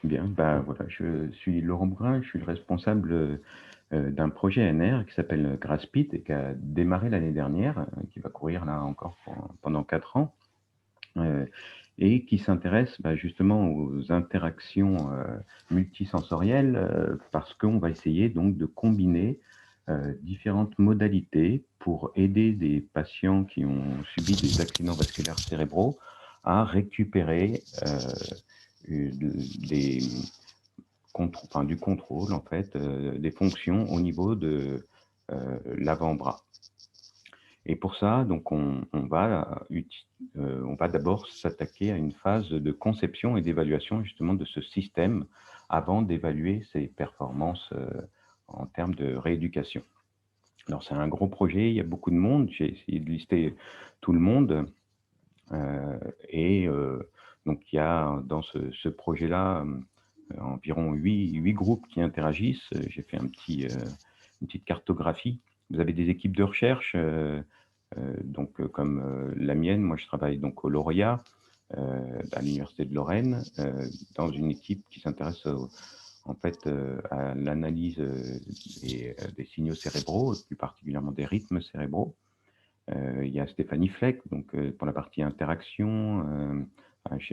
Bien, bah, voilà, je suis Laurent Brun, je suis le responsable, d'un projet NR qui s'appelle Graspit et qui a démarré l'année dernière, qui va courir là encore pendant 4 ans, heu et qui s'intéresse, bah, justement aux interactions, multisensorielles, parce qu'on va essayer donc de combiner, différentes modalités pour aider des patients qui ont subi des accidents vasculaires cérébraux à récupérer, des enfin, du contrôle en fait, des fonctions au niveau de, l'avant-bras. Et pour ça, donc on va d'abord s'attaquer à une phase de conception et d'évaluation justement de ce système avant d'évaluer ses performances, en termes de rééducation. Alors c'est un gros projet, il y a beaucoup de monde, j'ai essayé de lister tout le monde, heu et donc il y a dans ce projet-là, environ huit groupes qui interagissent. J'ai fait une petite cartographie. Vous avez des équipes de recherche, donc comme, la mienne. Moi, je travaille donc au Lauréat, à l'université de Lorraine, dans une équipe qui s'intéresse en fait, à l'analyse, des signaux cérébraux, et plus particulièrement des rythmes cérébraux. Il y a Stéphanie Fleck, donc pour la partie interaction,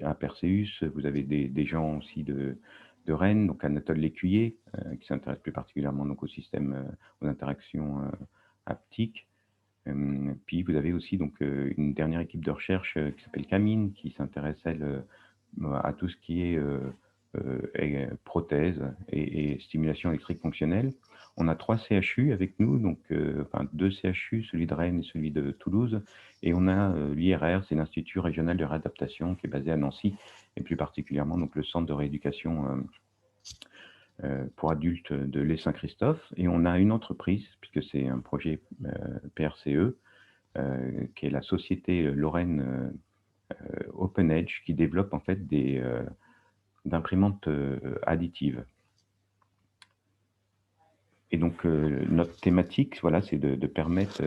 à Perseus. Vous avez des gens aussi de Rennes, donc Anatole Lécuyer, qui s'intéresse plus particulièrement donc au système, aux interactions, haptiques. Puis vous avez aussi donc, une dernière équipe de recherche, qui s'appelle Camine, qui s'intéresse elle, à tout ce qui est, prothèses et stimulation électrique fonctionnelle. On a 3 CHU avec nous, donc enfin 2 CHU, celui de Rennes et celui de Toulouse, et on a, l'IRR, c'est l'Institut régional de réadaptation qui est basé à Nancy, et plus particulièrement donc le centre de rééducation, pour adultes de l'Est Saint-Christophe, et on a une entreprise, puisque c'est un projet, PRCE, qui est la société, Lorraine, Open Edge, qui développe en fait des, d'imprimantes, additives. Et donc, notre thématique, voilà, c'est de permettre,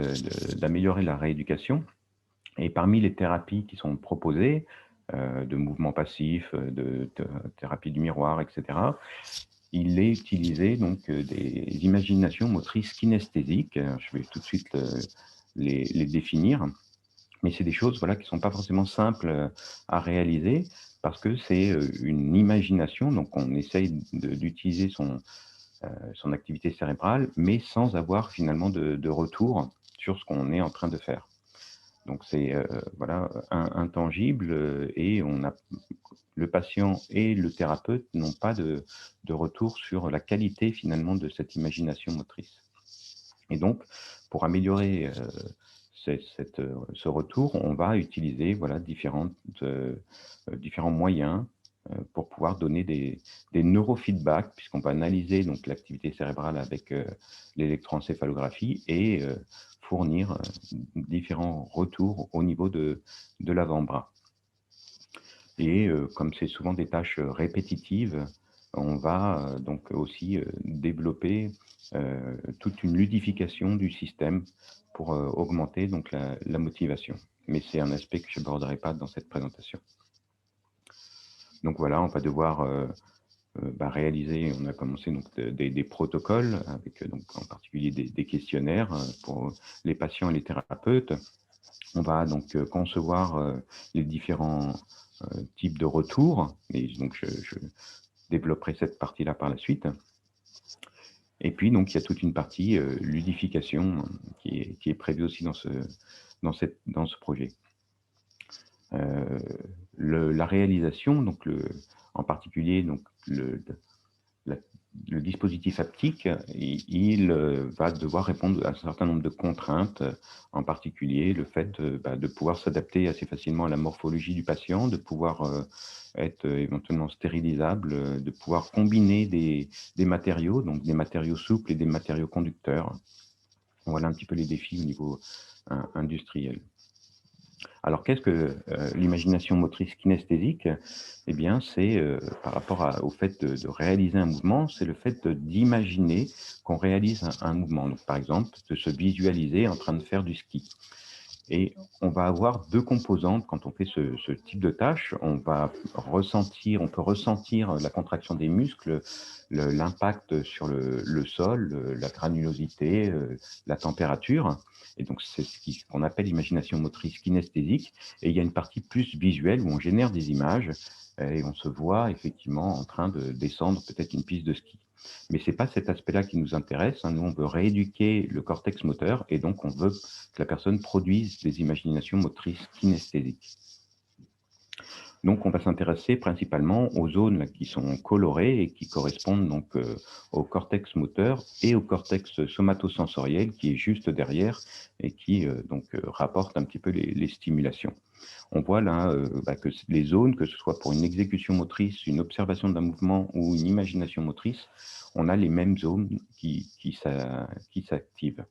d'améliorer la rééducation. Et parmi les thérapies qui sont proposées, de mouvements passifs, de thérapie du miroir, et cetera, il est utilisé donc, des imaginations motrices kinesthésiques. Je vais tout de suite, les définir. Mais c'est des choses, voilà, qui ne sont pas forcément simples, à réaliser, parce que c'est, une imagination. Donc on essaye d'utiliser son activité cérébrale, mais sans avoir finalement de retour sur ce qu'on est en train de faire. Donc c'est, voilà, intangible, et on a le patient et le thérapeute n'ont pas de retour sur la qualité finalement de cette imagination motrice. Et donc, pour améliorer, ce retour, on va utiliser, voilà, différents moyens, pour pouvoir donner des neurofeedbacks, puisqu'on va analyser donc l'activité cérébrale avec, l'électroencéphalographie, et fournir, différents retours au niveau de l'avant-bras. Et comme c'est souvent des tâches, répétitives, on va, donc aussi, développer, toute une ludification du système pour, augmenter donc la motivation. Mais c'est un aspect que je n'aborderai pas dans cette présentation. Donc voilà, on va devoir, bah, réaliser, on a commencé donc des protocoles avec, donc en particulier des questionnaires, pour les patients et les thérapeutes. On va donc, concevoir, les différents, types de retours, et donc je développerai cette partie-là par la suite. Et puis donc il y a toute une partie, ludification, qui est prévue aussi dans ce projet. Heu, la réalisation, donc en particulier donc la le dispositif haptique, il, va devoir répondre à un certain nombre de contraintes, en particulier le fait, bah, de pouvoir s'adapter assez facilement à la morphologie du patient, de pouvoir, être, éventuellement stérilisable, de pouvoir combiner des matériaux, donc des matériaux souples et des matériaux conducteurs. Voilà un petit peu les défis au niveau industriel. Alors qu'est-ce que, l'imagination motrice kinesthésique? Eh bien, c'est, par rapport au fait de réaliser un mouvement, c'est le fait d'imaginer qu'on réalise un mouvement. Donc par exemple, de se visualiser en train de faire du ski. Et on va avoir 2 composantes quand on fait ce type de tâche. On peut ressentir la contraction des muscles, l'impact sur le sol, la granulosité, la température. Et donc, c'est qu'on appelle l'imagination motrice kinesthésique. Et il y a une partie plus visuelle où on génère des images et on se voit effectivement en train de descendre peut-être une piste de ski. Mais ce n'est pas cet aspect-là qui nous intéresse, hein. Nous, on veut rééduquer le cortex moteur et donc on veut que la personne produise des imaginations motrices kinesthésiques. Donc, on va s'intéresser principalement aux zones là, qui sont colorées et qui correspondent donc au cortex moteur et au cortex somatosensoriel qui est juste derrière et qui rapporte un petit peu les stimulations. On voit là que les zones, que ce soit pour une exécution motrice, une observation d'un mouvement ou une imagination motrice, on a les mêmes zones qui s'activent.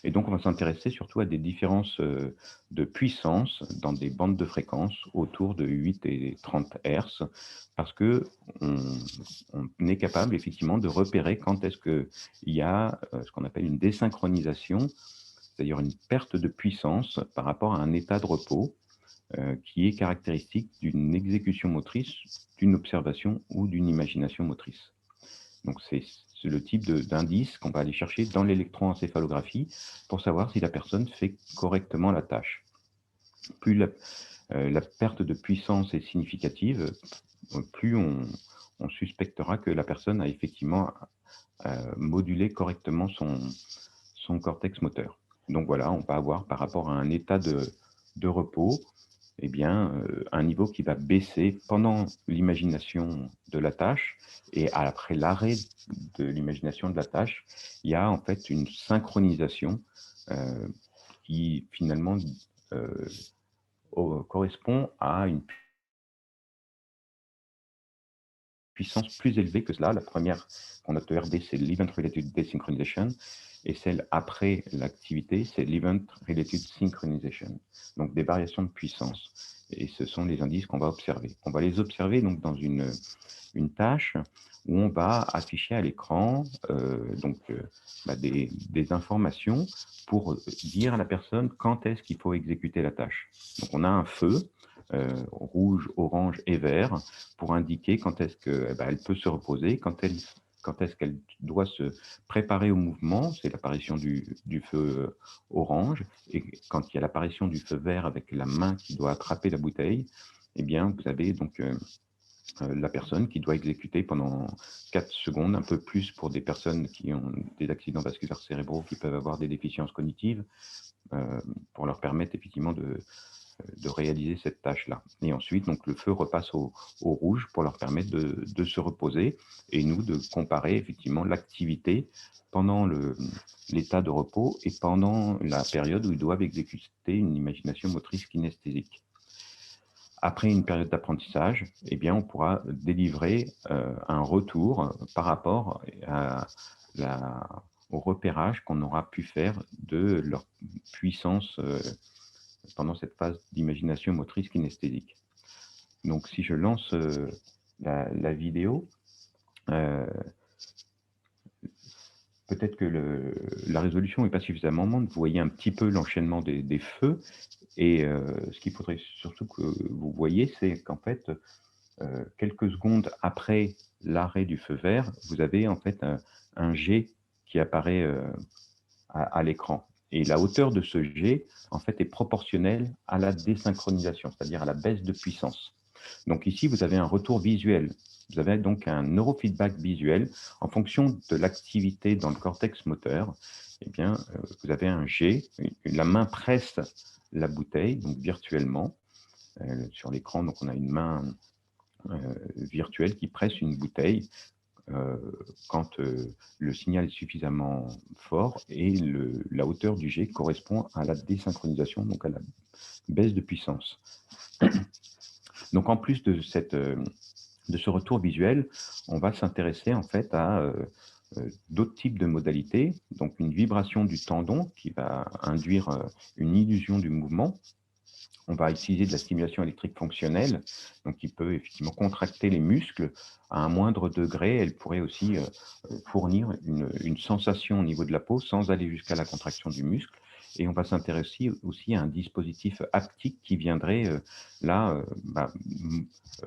Et donc, on va s'intéresser surtout à des différences de puissance dans des bandes de fréquences autour de 8 et 30 Hz, parce qu'on est capable effectivement de repérer quand est-ce qu'il y a ce qu'on appelle une désynchronisation, c'est-à-dire une perte de puissance par rapport à un état de repos qui est caractéristique d'une exécution motrice, d'une observation ou d'une imagination motrice. Donc, c'est le type d'indice qu'on va aller chercher dans l'électroencéphalographie pour savoir si la personne fait correctement la tâche. Plus la perte de puissance est significative, plus on suspectera que la personne a effectivement modulé correctement son cortex moteur. Donc voilà, on va avoir par rapport à un état de repos, eh bien, un niveau qui va baisser pendant l'imagination de la tâche et après l'arrêt de l'imagination de la tâche, il y a en fait une synchronisation qui finalement correspond à une puissance plus élevée que cela. La première qu'on note de RD, c'est l'Event Related Desynchronization, et celle après l'activité, c'est l'Event Related Synchronization. Donc des variations de puissance. Et ce sont les indices qu'on va observer. On va les observer donc dans une tâche où on va afficher à l'écran des informations pour dire à la personne quand est-ce qu'il faut exécuter la tâche. Donc on a un feu rouge, orange et vert pour indiquer quand est-ce qu'elle peut se reposer, quand est-ce qu'elle doit se préparer au mouvement, c'est l'apparition du feu orange, et quand il y a l'apparition du feu vert avec la main qui doit attraper la bouteille, eh bien, vous avez donc la personne qui doit exécuter pendant 4 secondes, un peu plus pour des personnes qui ont des accidents vasculaires cérébraux, qui peuvent avoir des déficiences cognitives, pour leur permettre effectivement de réaliser cette tâche-là. Et ensuite, donc, le feu repasse au rouge pour leur permettre de se reposer et nous de comparer effectivement l'activité pendant l'état de repos et pendant la période où ils doivent exécuter une imagination motrice kinesthésique. Après une période d'apprentissage, eh bien, on pourra délivrer un retour par rapport au repérage qu'on aura pu faire de leur puissance pendant cette phase d'imagination motrice kinesthésique. Donc, si je lance la vidéo, peut-être que la résolution n'est pas suffisamment grande. Vous voyez un petit peu l'enchaînement des feux. Et ce qu'il faudrait surtout que vous voyez, c'est qu'en fait, quelques secondes après l'arrêt du feu vert, vous avez en fait un jet qui apparaît à l'écran. Et la hauteur de ce jet, en fait, est proportionnelle à la désynchronisation, c'est-à-dire à la baisse de puissance. Donc ici, vous avez un retour visuel. Vous avez donc un neurofeedback visuel en fonction de l'activité dans le cortex moteur. Eh bien, vous avez un jet, la main presse la bouteille, donc virtuellement, sur l'écran. Donc on a une main virtuelle qui presse une bouteille quand le signal est suffisamment fort et la hauteur du jet correspond à la désynchronisation, donc à la baisse de puissance. Donc en plus de ce retour visuel, on va s'intéresser en fait à d'autres types de modalités, donc une vibration du tendon qui va induire une illusion du mouvement. On va utiliser de la stimulation électrique fonctionnelle, donc qui peut effectivement contracter les muscles à un moindre degré. Elle pourrait aussi fournir une sensation au niveau de la peau sans aller jusqu'à la contraction du muscle. Et on va s'intéresser aussi à un dispositif haptique qui viendrait là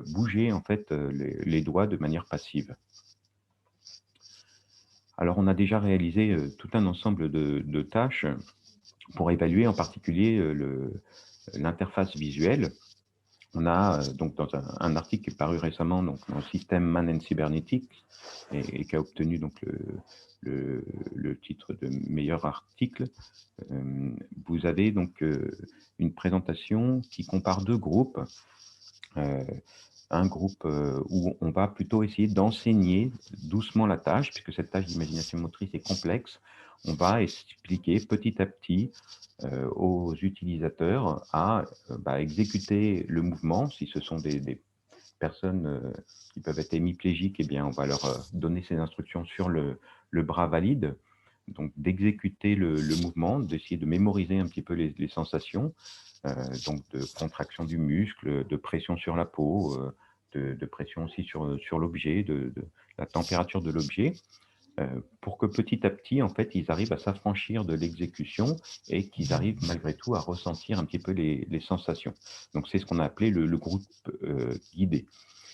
bouger en fait les doigts de manière passive. Alors on a déjà réalisé tout un ensemble de tâches pour évaluer en particulier l'interface visuelle. On a donc dans un article qui est paru récemment donc, dans le système Man and Cybernetics et qui a obtenu donc le titre de meilleur article. Vous avez donc une présentation qui compare deux groupes. Un groupe où on va plutôt essayer d'enseigner doucement la tâche, puisque cette tâche d'imagination motrice est complexe. On va expliquer petit à petit aux utilisateurs à exécuter le mouvement. Si ce sont des personnes qui peuvent être hémiplégiques, eh bien, on va leur donner ces instructions sur le bras valide, donc d'exécuter le mouvement, d'essayer de mémoriser un petit peu les sensations, donc de contraction du muscle, de pression sur la peau, de pression aussi sur l'objet, de la température de l'objet, pour que petit à petit, en fait, ils arrivent à s'affranchir de l'exécution et qu'ils arrivent malgré tout à ressentir un petit peu les sensations. Donc c'est ce qu'on a appelé le groupe guidé.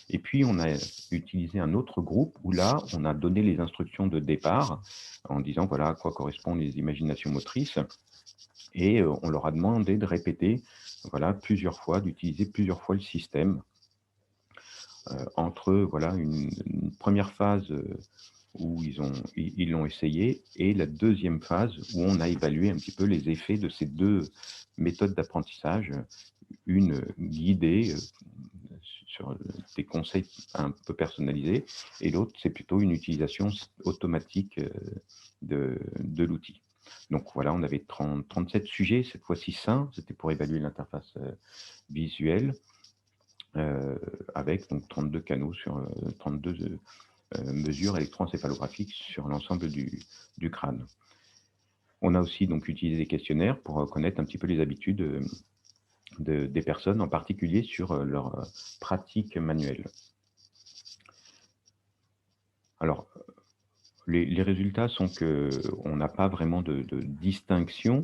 Et puis, on a utilisé un autre groupe où là, on a donné les instructions de départ en disant voilà à quoi correspondent les imaginations motrices. Et on leur a demandé de répéter voilà, plusieurs fois, d'utiliser plusieurs fois le système entre voilà, une première phase où ils l'ont essayé et la deuxième phase où on a évalué un petit peu les effets de ces deux méthodes d'apprentissage, une guidée sur des conseils un peu personnalisés et l'autre, c'est plutôt une utilisation automatique de l'outil. Donc voilà, on avait 37 sujets, cette fois-ci 5, c'était pour évaluer l'interface visuelle, avec donc 32 canaux sur 32 mesures électroencéphalographiques sur l'ensemble du crâne. On a aussi donc utilisé des questionnaires pour connaître un petit peu les habitudes des personnes, en particulier sur leur pratique manuelle. Alors, les résultats sont qu'on n'a pas vraiment de distinction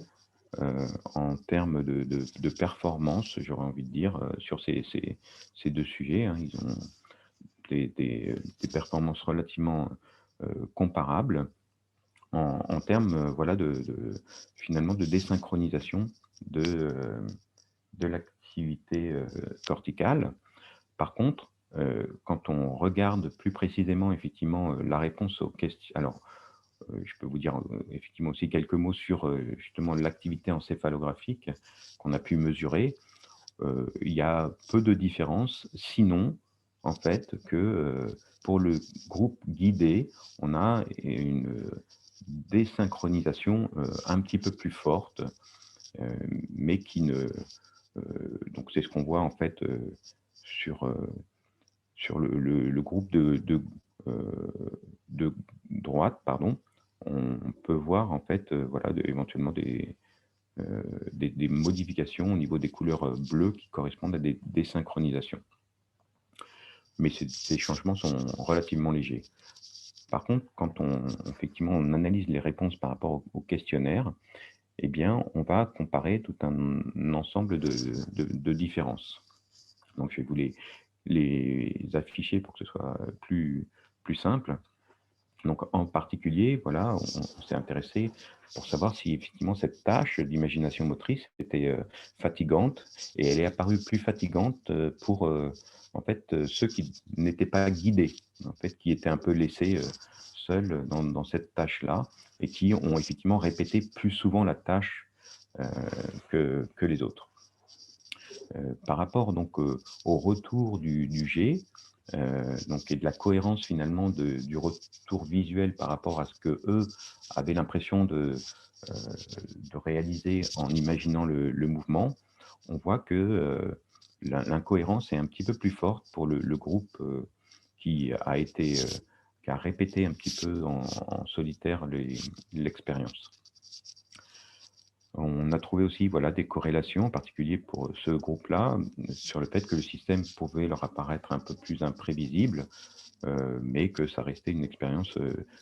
en termes de performance, j'aurais envie de dire, sur ces deux sujets. Hein. Ils ont des performances relativement comparables en termes voilà, finalement de désynchronisation de l'activité corticale. Par contre, quand on regarde plus précisément effectivement la réponse aux questions, alors je peux vous dire effectivement aussi quelques mots sur justement l'activité encéphalographique qu'on a pu mesurer. Il y a peu de différence, sinon en fait que pour le groupe guidé, on a une désynchronisation un petit peu plus forte, mais qui ne donc c'est ce qu'on voit en fait sur le groupe de droite, pardon. On peut voir en fait voilà, éventuellement des modifications au niveau des couleurs bleues qui correspondent à des désynchronisations. Mais ces changements sont relativement légers. Par contre, quand effectivement, on analyse les réponses par rapport au questionnaire, eh bien, on va comparer tout un ensemble de différences. Donc, je vais vous les afficher pour que ce soit plus simple. Donc, en particulier, voilà, on s'est intéressé pour savoir si effectivement cette tâche d'imagination motrice était fatigante, et elle est apparue plus fatigante pour en fait ceux qui n'étaient pas guidés, en fait, qui étaient un peu laissés seuls dans cette tâche-là et qui ont effectivement répété plus souvent la tâche que les autres. Par rapport donc au retour du G, donc, et de la cohérence finalement du retour visuel par rapport à ce que eux avaient l'impression de réaliser en imaginant le mouvement, on voit que l'incohérence est un petit peu plus forte pour le groupe qui a répété un petit peu en solitaire l'expérience. On a trouvé aussi voilà, des corrélations, en particulier pour ce groupe-là, sur le fait que le système pouvait leur apparaître un peu plus imprévisible, mais que ça restait une expérience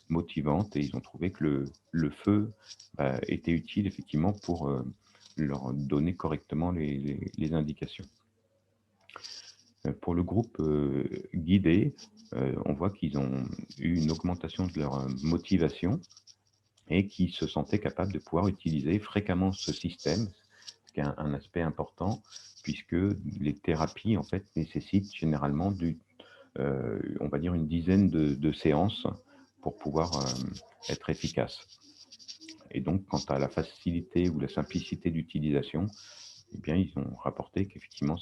motivante et ils ont trouvé que le feu était utile effectivement pour leur donner correctement les indications. Pour le groupe guidé, on voit qu'ils ont eu une augmentation de leur motivation et qu'ils se sentaient capables de pouvoir utiliser fréquemment ce système, ce qui est un aspect important, puisque les thérapies en fait, nécessitent généralement on va dire une dizaine de séances pour pouvoir être efficaces. Et donc, quant à la facilité ou la simplicité d'utilisation, eh bien, ils ont rapporté qu'effectivement,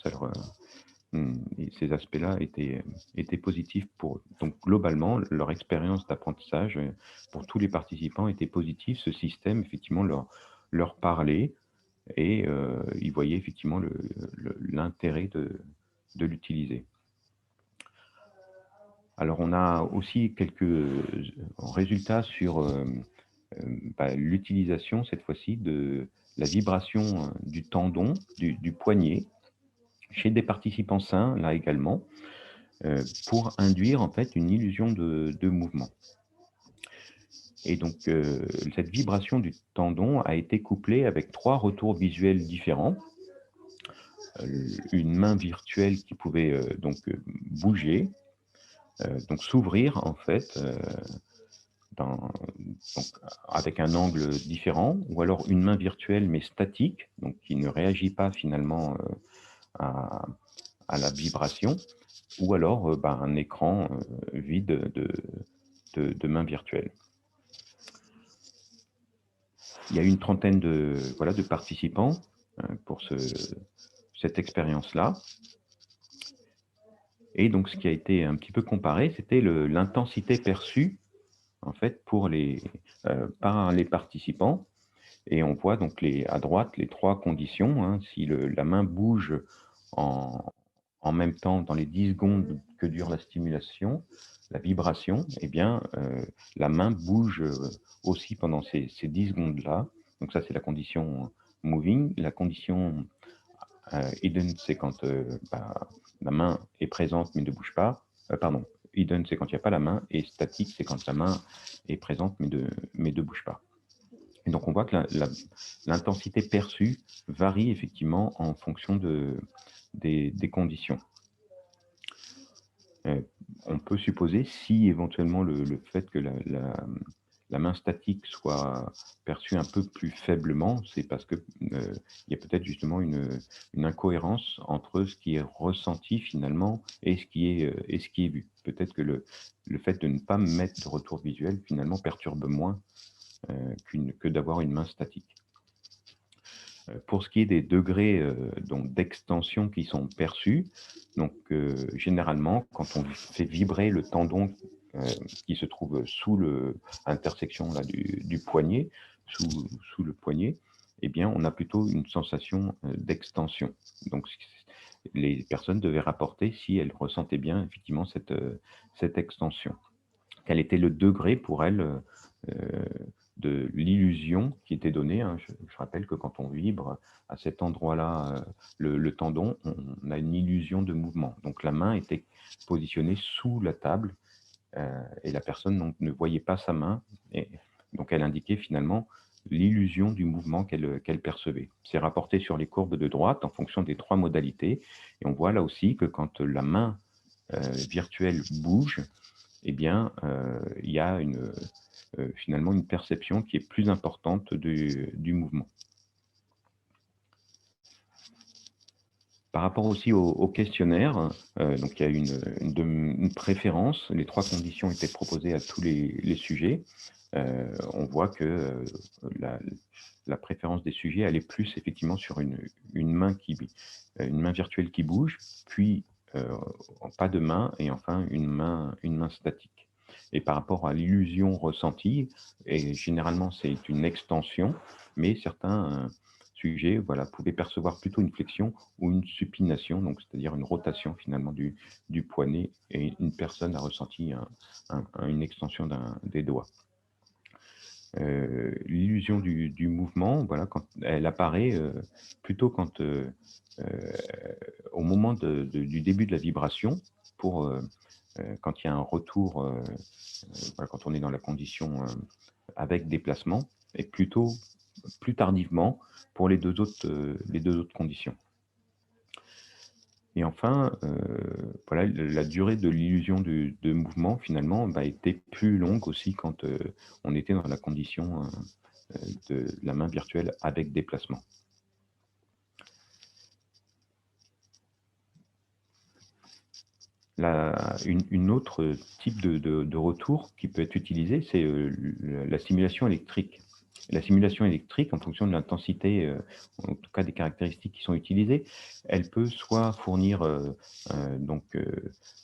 ces aspects-là étaient positifs pour eux. Donc, globalement, leur expérience d'apprentissage pour tous les participants était positive. Ce système, effectivement, leur parlait et ils voyaient effectivement l'intérêt de l'utiliser. Alors, on a aussi quelques résultats sur l'utilisation, cette fois-ci, de la vibration du tendon, du poignet, chez des participants sains, là également, pour induire en fait une illusion de mouvement. Et donc, cette vibration du tendon a été couplée avec 3 retours visuels différents. Une main virtuelle qui pouvait bouger, donc s'ouvrir en fait, donc, avec un angle différent, ou alors une main virtuelle mais statique, donc qui ne réagit pas finalement à la vibration, ou alors un écran vide de main virtuelle. Il y a eu une trentaine de participants pour cette expérience-là. Et donc, ce qui a été un petit peu comparé, c'était l'intensité perçue en fait par les participants. Et on voit donc à droite les 3 conditions. Hein. Si la main bouge en même temps dans les 10 secondes que dure la stimulation, la vibration, eh bien, la main bouge aussi pendant ces 10 secondes-là. Donc ça, c'est la condition moving. La condition hidden, c'est quand la main est présente mais ne bouge pas. Hidden, c'est quand il n'y a pas la main. Et statique, c'est quand la main est présente mais ne bouge pas. Et donc, on voit que l'intensité perçue varie effectivement en fonction des conditions. On peut supposer, si éventuellement le fait que la main statique soit perçue un peu plus faiblement, c'est parce qu'il y a peut-être justement une incohérence entre ce qui est ressenti finalement et ce qui est vu. Peut-être que le fait de ne pas mettre de retour visuel finalement perturbe moins que d'avoir une main statique. Pour ce qui est des degrés d'extension qui sont perçus, donc généralement, quand on fait vibrer le tendon qui se trouve sous l'intersection du poignet, sous le poignet, eh bien, on a plutôt une sensation d'extension. Donc, les personnes devaient rapporter si elles ressentaient bien effectivement cette extension. Quel était le degré pour elles de l'illusion qui était donnée. Hein. Je rappelle que quand on vibre à cet endroit-là, le tendon, on a une illusion de mouvement. Donc la main était positionnée sous la table et la personne donc, ne voyait pas sa main. Et donc elle indiquait finalement l'illusion du mouvement qu'elle percevait. C'est rapporté sur les courbes de droite en fonction des 3 modalités. Et on voit là aussi que quand la main virtuelle bouge, eh bien, il y a finalement une perception qui est plus importante du mouvement. Par rapport aussi au questionnaire, donc il y a une préférence. Les 3 conditions étaient proposées à tous les sujets. On voit que la préférence des sujets, elle est plus effectivement sur une main virtuelle qui bouge, puis pas de main, et enfin une main statique. Et par rapport à l'illusion ressentie, et généralement c'est une extension, mais certains sujets pouvaient percevoir plutôt une flexion ou une supination, donc c'est-à-dire une rotation finalement du poignet, et une personne a ressenti une extension des doigts. L'illusion du mouvement, quand elle apparaît plutôt au moment du début de la vibration, pour quand il y a un retour, voilà, quand on est dans la condition avec déplacement, et plutôt plus tardivement pour les deux autres conditions. Et enfin, voilà, la durée de l'illusion de mouvement finalement était plus longue aussi quand on était dans la condition de la main virtuelle avec déplacement. Une autre type de retour qui peut être utilisé, c'est la simulation électrique. La simulation électrique, en fonction de l'intensité, en tout cas des caractéristiques qui sont utilisées, elle peut soit fournir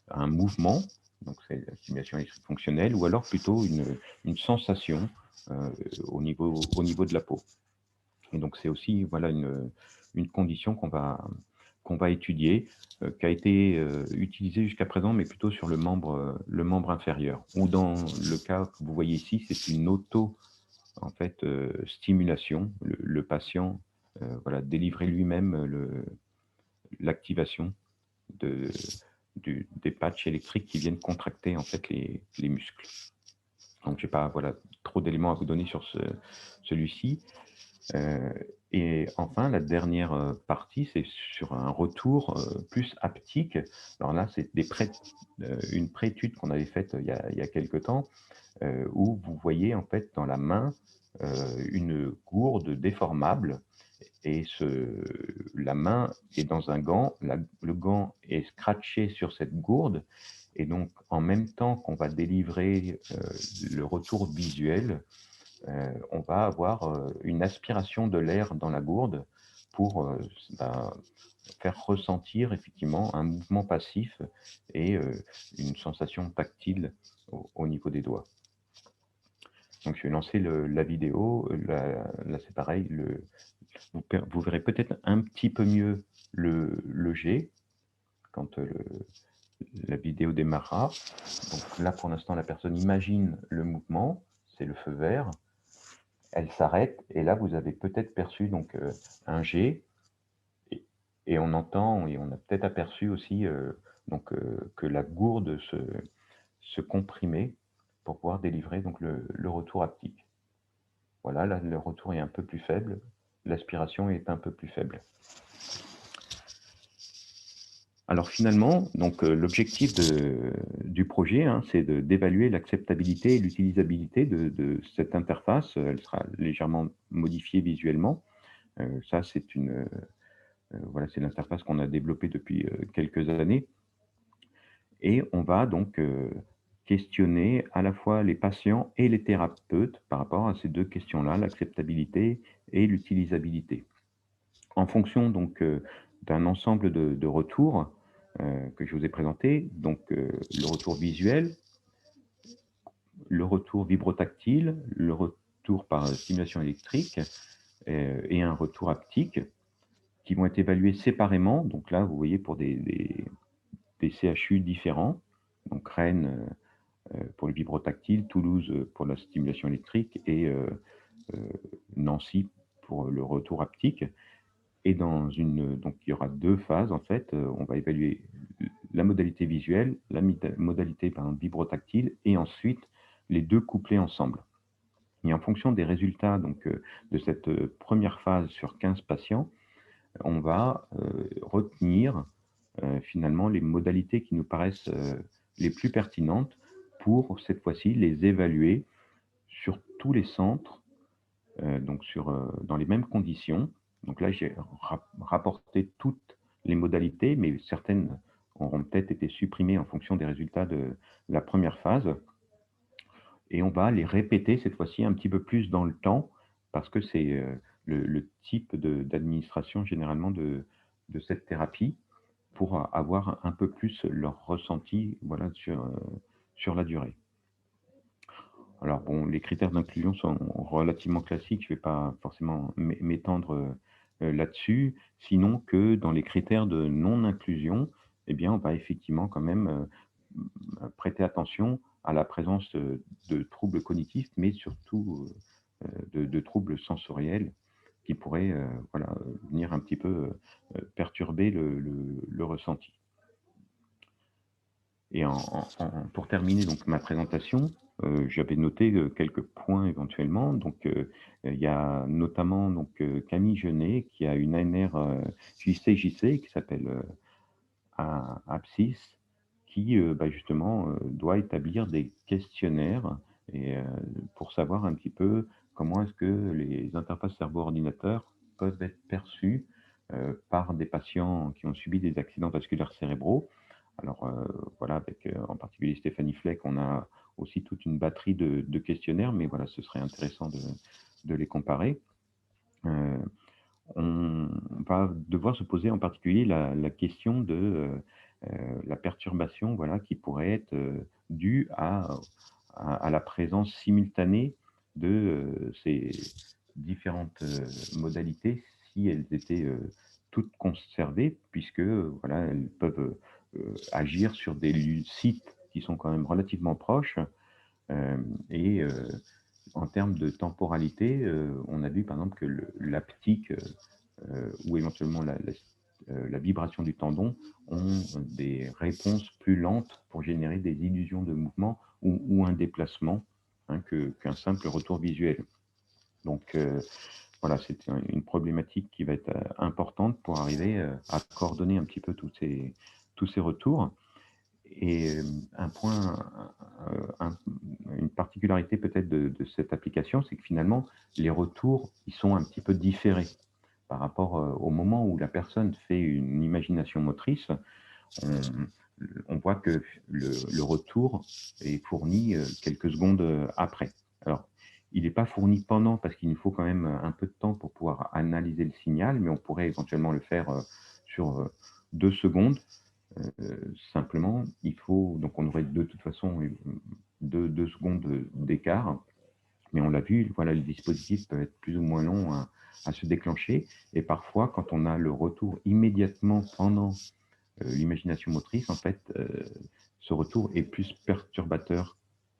un mouvement, donc c'est la simulation électrique fonctionnelle, ou alors plutôt une sensation au niveau de la peau. Et donc c'est aussi voilà, une condition qu'on va étudier, qui a été utilisée jusqu'à présent, mais plutôt sur le membre inférieur. Ou dans le cas que vous voyez ici, c'est une en fait, stimulation. Le patient voilà, délivrait lui-même l'activation des patchs électriques qui viennent contracter en fait, les muscles. Donc, je n'ai pas voilà, trop d'éléments à vous donner sur celui-ci. Et enfin, la dernière partie, c'est sur un retour plus haptique. Alors là, c'est une préétude qu'on avait faite il y a quelques temps, où vous voyez en fait dans la main une gourde déformable, et la main est dans un gant, le gant est scratché sur cette gourde, et donc en même temps qu'on va délivrer le retour visuel, on va avoir une aspiration de l'air dans la gourde pour faire ressentir effectivement un mouvement passif et une sensation tactile au niveau des doigts. Donc je vais lancer la vidéo, là c'est pareil, vous verrez peut-être un petit peu mieux le G quand la vidéo démarrera. Donc là pour l'instant la personne imagine le mouvement, c'est le feu vert. Elle s'arrête, et là vous avez peut-être perçu donc un G, et on entend, et on a peut-être aperçu aussi que la gourde se comprimait pour pouvoir délivrer donc le retour haptique. Voilà, là le retour est un peu plus faible, l'aspiration est un peu plus faible. Alors finalement, donc l'objectif du projet, hein, c'est d'évaluer l'acceptabilité et l'utilisabilité de cette interface. Elle sera légèrement modifiée visuellement. Ça, c'est voilà, c'est l'interface qu'on a développée depuis quelques années. Et on va donc questionner à la fois les patients et les thérapeutes par rapport à ces deux questions-là, l'acceptabilité et l'utilisabilité. En fonction donc d'un ensemble de retours que je vous ai présentés, donc le retour visuel, le retour vibrotactile, le retour par stimulation électrique et un retour haptique, qui vont être évalués séparément. Donc là, vous voyez, pour des CHU différents, donc Rennes pour le vibrotactile, Toulouse pour la stimulation électrique, et Nancy pour le retour haptique. Et donc il y aura deux phases en fait. On va évaluer la modalité visuelle, la modalité vibrotactile, et ensuite les deux couplés ensemble. Et en fonction des résultats donc, de cette première phase sur 15 patients, on va retenir finalement les modalités qui nous paraissent les plus pertinentes pour cette fois-ci les évaluer sur tous les centres, donc dans les mêmes conditions. Donc là, j'ai rapporté toutes les modalités, mais certaines auront peut-être été supprimées en fonction des résultats de la première phase. Et on va les répéter cette fois-ci un petit peu plus dans le temps, parce que c'est le type d'administration généralement de cette thérapie, pour avoir un peu plus leur ressenti voilà, sur la durée. Alors bon, les critères d'inclusion sont relativement classiques, je ne vais pas forcément m'étendre là-dessus, sinon que dans les critères de non-inclusion, eh bien, on va effectivement quand même prêter attention à la présence de troubles cognitifs, mais surtout de troubles sensoriels qui pourraient voilà, venir un petit peu perturber le ressenti. Et pour terminer donc ma présentation, j'avais noté, quelques points éventuellement. Donc, il y a notamment donc, Camille Genet qui a une ANR, JCJC qui s'appelle, APSIS qui, bah, justement, doit établir des questionnaires et pour savoir un petit peu comment est-ce que les interfaces cerveau-ordinateur peuvent être perçues, par des patients qui ont subi des accidents vasculaires cérébraux. Alors, voilà, avec, en particulier Stéphanie Fleck, on a aussi toute une batterie de questionnaires, mais voilà, ce serait intéressant de les comparer. Heu, on va devoir se poser en particulier la question de, la perturbation, voilà, qui pourrait être, due à la présence simultanée de, ces différentes, modalités, si elles étaient, toutes conservées puisque, voilà, elles peuvent, agir sur des sites qui sont quand même relativement proches, et en termes de temporalité, on a vu par exemple que l'haptique, ou éventuellement la vibration du tendon ont des réponses plus lentes pour générer des illusions de mouvement ou un déplacement, hein, qu'un simple retour visuel. Donc, voilà, c'est une problématique qui va être, importante pour arriver, à coordonner un petit peu tous ces retours. Et un point, une particularité peut-être de cette application, c'est que finalement, les retours, ils sont un petit peu différés par rapport, au moment où la personne fait une imagination motrice. On on voit que le retour est fourni, quelques secondes, après. Alors, il n'est pas fourni pendant parce qu'il nous faut quand même, un peu de temps pour pouvoir analyser le signal, mais on pourrait éventuellement le faire, sur, 2 secondes. Simplement, il faut donc on aurait de toute façon, 2 secondes, d'écart, mais on l'a vu, voilà, le dispositif peut être plus ou moins long à se déclencher et parfois quand on a le retour immédiatement pendant, l'imagination motrice, en fait, ce retour est plus perturbateur,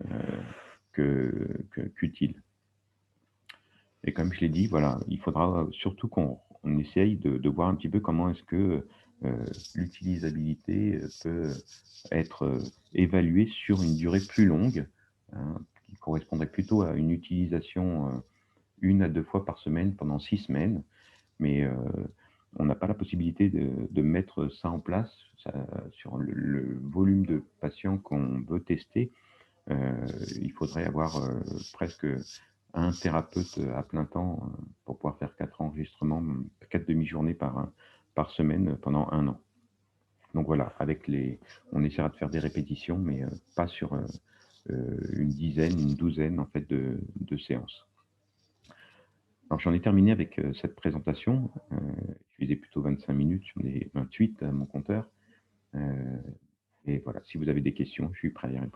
heu, qu'utile. Et comme je l'ai dit, voilà, il faudra surtout qu'on essaye de voir un petit peu comment est-ce que, l'utilisabilité, peut être, évaluée sur une durée plus longue, hein, qui correspondrait plutôt à une utilisation, 1 à 2 fois par semaine pendant 6 semaines. Mais, on n'a pas la possibilité de mettre ça en place, ça sur le volume de patients qu'on veut tester. Heu, il faudrait avoir, presque un thérapeute, à plein temps, pour pouvoir faire 4 enregistrements, 4 demi-journées par semaine, pendant 1 an. Donc voilà, avec les on essaiera de faire des répétitions, mais, pas sur, une dizaine, une douzaine en fait de séances. Alors j'en ai terminé avec, cette présentation, je faisais plutôt 25 minutes, j'en ai 28 à mon compteur, heu et voilà, si vous avez des questions, je suis prêt à y répondre.